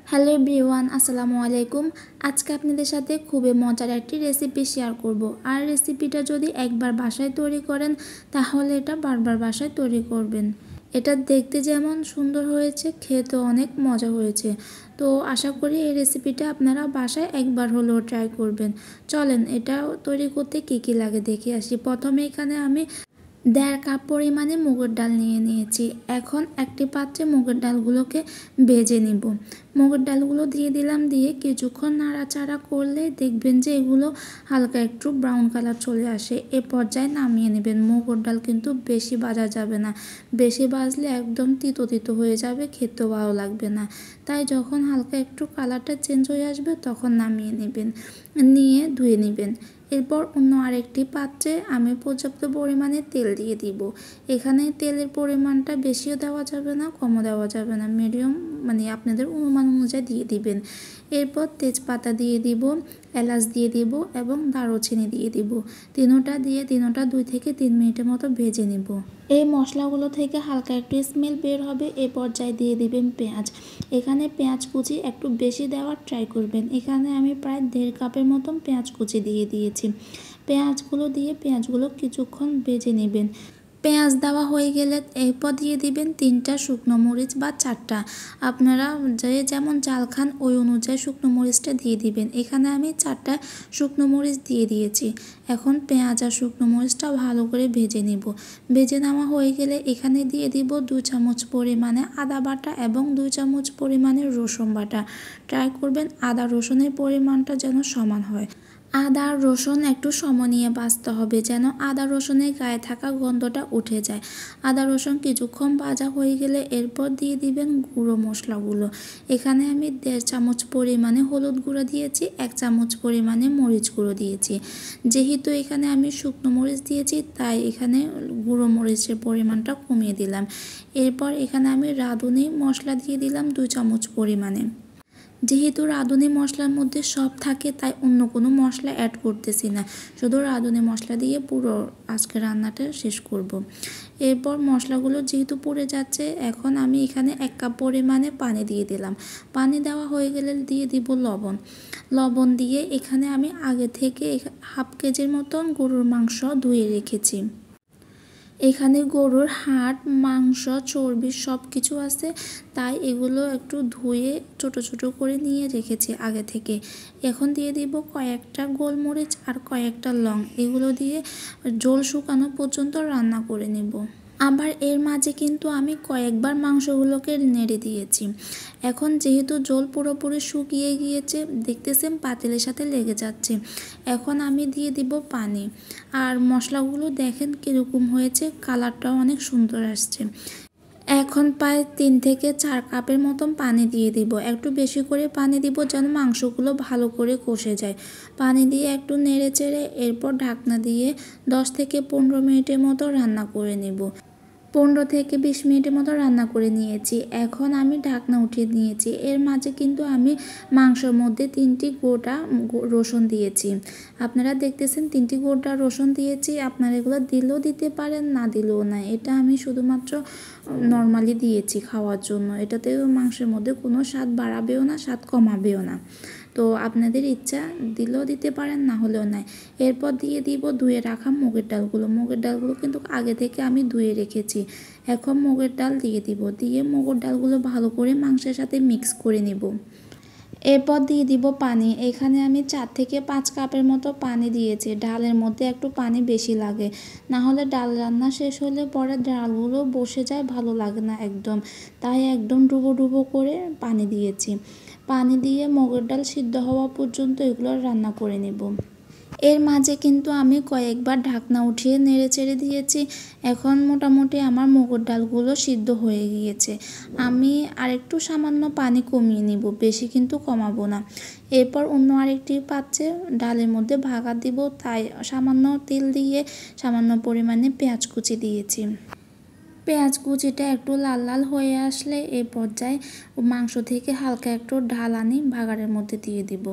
Hello everyone, আসসালামু আলাইকুম। আজকে আপনাদের সাথে খুবই মজার একটি রেসিপি শেয়ার করব। আর রেসিপিটা যদি একবার বাসায় তৈরি করেন তাহলে এটা বারবার বাসায় তৈরি করবেন। এটা দেখতে যেমন সুন্দর হয়েছে, খেতে অনেক মজা হয়েছে। তো আশা করি এই রেসিপিটা আপনারা বাসায় একবার হলেও ট্রাই করবেন। চলেন এটা তৈরি করতে কী কী লাগে দেখে আসি। প্রথমে এখানে আমি 1.5 কাপ পরিমাণে মুগের ডাল নিয়ে নিয়েছি। এখন একটি পাত্রে মুগের ডালগুলোকে ভেজে নিব। মুগের ডালগুলো দিয়ে দিলাম, দিয়ে কিছুক্ষণ নাড়াচাড়া করলে দেখবেন যে এগুলো হালকা একটু ব্রাউন কালার চলে আসে। এ পর্যায়ে নামিয়ে নেবেন। মুগের ডাল কিন্তু বেশি ভাজা যাবে না, বেশি ভাজলে একদম তিতো তিতো হয়ে যাবে, খেতেও ভালো লাগবে না। তাই যখন হালকা একটু কালারটা চেঞ্জ হয়ে আসবে তখন নামিয়ে নেবেন, নিয়ে ধুয়ে নেবেন। এরপর অন্য আরেকটি পাত্রে আমি পর্যাপ্ত পরিমাণে তেল দিয়ে দিব। এখানে তেলের পরিমাণটা বেশিও দেওয়া যাবে না, কমও দেওয়া যাবে না, মিডিয়াম মানে আপনাদের অনুমান অনুযায়ী দিয়ে দিবেন। এরপর তেজপাতা দিয়ে দিব, এলাচ দিয়ে দিব এবং দারুচিনি দিয়ে দিব। তিনোটা দিয়ে 2 থেকে 3 মিনিটের মতো ভেজে নেব। এই মশলাগুলো থেকে হালকা একটু স্মেল বের হবে। এ পর্যায়ে দিয়ে দিবেন পেঁয়াজ। এখানে পেঁয়াজ কুচি একটু বেশি দেওয়ার ট্রাই করবেন। এখানে আমি প্রায় 1.5 কাপের মতন পেঁয়াজ কুচি দিয়ে দিয়েছি। পেঁয়াজগুলো কিছুক্ষণ ভেজে নেবেন। পেঁয়াজ দেওয়া হয়ে গেলে এরপর দিয়ে দিবেন 3টা শুকনো মরিচ বা 4টা, আপনারা যে যেমন ঝাল খান ওই অনুযায়ী শুকনো মরিচটা দিয়ে দিবেন। এখানে আমি 4টা শুকনো মরিচ দিয়ে দিয়েছি। এখন পেঁয়াজ আর শুকনো মরিচটা ভালো করে ভেজে নিব। ভেজে নেওয়া হয়ে গেলে এখানে দিয়ে দিব 2 চামচ পরিমাণে আদা বাটা এবং 2 চামচ পরিমাণে রসুন বাটা। ট্রাই করবেন আদা রসুনের পরিমাণটা যেন সমান হয়। আদা রসুন একটু সময় নিয়ে বাছতে হবে, যেন আদা রসুনের গায়ে থাকা গন্ধটা উঠে যায়। আদা রসুন কিছুক্ষণ ভাজা হয়ে গেলে এরপর দিয়ে দিবেন গুঁড়ো মশলাগুলো। এখানে আমি 1.5 চামচ পরিমাণে হলুদ গুঁড়ো দিয়েছি, 1 চামচ পরিমাণে মরিচ গুঁড়ো দিয়েছি। যেহেতু এখানে আমি শুকনো মরিচ দিয়েছি তাই এখানে গুঁড়ো মরিচের পরিমাণটা কমিয়ে দিলাম। এরপর এখানে আমি রাঁধুনি মশলা দিয়ে দিলাম 2 চামচ পরিমাণে। যেহেতু রাঁধুনি মশলার মধ্যে সব থাকে তাই অন্য কোনো মশলা অ্যাড করতেছি না, শুধু রাঁধুনি মশলা দিয়ে পুরো আজকে রান্নাটা শেষ করব। এরপর মশলাগুলো যেহেতু পুড়ে যাচ্ছে, এখন আমি এখানে 1 কাপ পরিমাণে পানি দিয়ে দিলাম। পানি দেওয়া হয়ে গেলে দিয়ে দিব লবণ দিয়ে এখানে আমি আগে থেকে হাফ কেজির মতন গরুর মাংস ধুয়ে রেখেছি। এখানে গরুর হাড়, মাংস, চর্বি সব কিছু আছে, তাই এগুলো একটু ধুয়ে ছোট ছোট করে নিয়ে রেখেছি আগে থেকে। এখন দিয়ে দিব কয়েকটা গোলমরিচ আর কয়েকটা লং। এগুলো দিয়ে ঝোল শুকানো পর্যন্ত রান্না করে নেব। আবার এর মাঝে কিন্তু আমি কয়েকবার মাংসগুলোকে নেড়ে দিয়েছি। এখন যেহেতু ঝোল পুরোপুরি শুকিয়ে গিয়েছে, দেখতেছেন পাতিলের সাথে লেগে যাচ্ছে। এখন আমি দিয়ে দিব পানি। আর মশলাগুলো দেখেন কীরকম হয়েছে, কালারটাও অনেক সুন্দর আসছে। এখন প্রায় 3 থেকে 4 কাপের মতন পানি দিয়ে দিব। একটু বেশি করে পানি দিব যেন মাংসগুলো ভালো করে কষে যায়। পানি দিয়ে একটু নেড়ে চেড়ে এরপর ঢাকনা দিয়ে 10 থেকে 15 মিনিটের মতো রান্না করে নেব। 15 থেকে 20 মিনিটের মতো রান্না করে নিয়েছি। এখন আমি ঢাকনা উঠিয়ে নিয়েছি। এর মাঝে কিন্তু আমি মাংসের মধ্যে 3টি গোটা রসুন দিয়েছি। আপনারা দেখতেছেন 3টি গোটা রসুন দিয়েছি। আপনারা এগুলো দিলেও দিতে পারেন, না দিলেও না। এটা আমি শুধুমাত্র নর্মালি দিয়েছি খাওয়ার জন্য। এটাতে মাংসের মধ্যে কোনো স্বাদ বাড়াবেও না, স্বাদ কমাবেও না। তো আপনাদের ইচ্ছা দিলেও দিতে পারেন, না হলেও নাই। এরপর দিয়ে দিব ধুয়ে রাখা মুগের ডালগুলো কিন্তু আগে থেকে আমি ধুয়ে রেখেছি। এখন মুগের ডাল দিয়ে দিব, দিয়ে মুগের ডালগুলো ভালো করে মাংসের সাথে মিক্স করে নেব। এরপর দিয়ে দিব পানি। এখানে আমি 4 থেকে 5 কাপের মতো পানি দিয়েছি। ডালের মধ্যে একটু পানি বেশি লাগে, না হলে ডাল রান্না শেষ হলে পরে ডালগুলো বসে যায়, ভালো লাগে না একদম। তাই একদম ডুবো ডুবো করে পানি দিয়েছি। পানি দিয়ে মুগের ডাল সিদ্ধ হওয়া পর্যন্ত এগুলো রান্না করে নেব। এর মাঝে কিন্তু আমি কয়েকবার ঢাকনা উঠিয়ে নেড়ে চেড়ে দিয়েছি। এখন মোটামুটি আমার মুগের ডালগুলো সিদ্ধ হয়ে গিয়েছে। আমি আরেকটু সামান্য পানি কমিয়ে নিব, বেশি কিন্তু কমাবো না। এরপর অন্য আরেকটি পাত্রে ডালের মধ্যে ভাগা দিব, তাই সামান্য তেল দিয়ে সামান্য পরিমাণে পেঁয়াজ কুচি দিয়েছি। পেঁয়াজ কুচিটা একটু লাল লাল হয়ে আসলে এই পর্যায়ে মাংস থেকে হালকা একটু ঢাল আনি ভাগাড়ের মধ্যে দিয়ে দিব।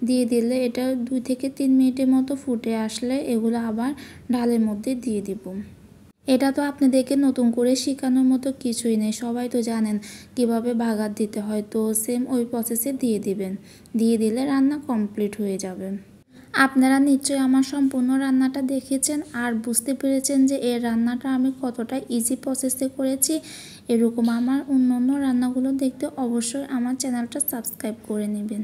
দিয়ে দিলে এটা 2 থেকে 3 মিনিটের মতো ফুটে আসলে এগুলো আবার ডালের মধ্যে দিয়ে দিব। এটা তো আপনাদেরকে নতুন করে শেখানোর মতো কিছুই নেই, সবাই তো জানেন কিভাবে বাগার দিতে হয়। তো সেম ওই প্রসেসে দিয়ে দিবেন, দিয়ে দিলে রান্না কমপ্লিট হয়ে যাবে। আপনারা নিশ্চয়ই আমার সম্পূর্ণ রান্নাটা দেখেছেন আর বুঝতে পেরেছেন যে এই রান্নাটা আমি কতটা ইজি প্রসেসে করেছি। এরকম আমার অন্য রান্নাগুলো দেখতে অবশ্যই আমার চ্যানেলটা সাবস্ক্রাইব করে নেবেন।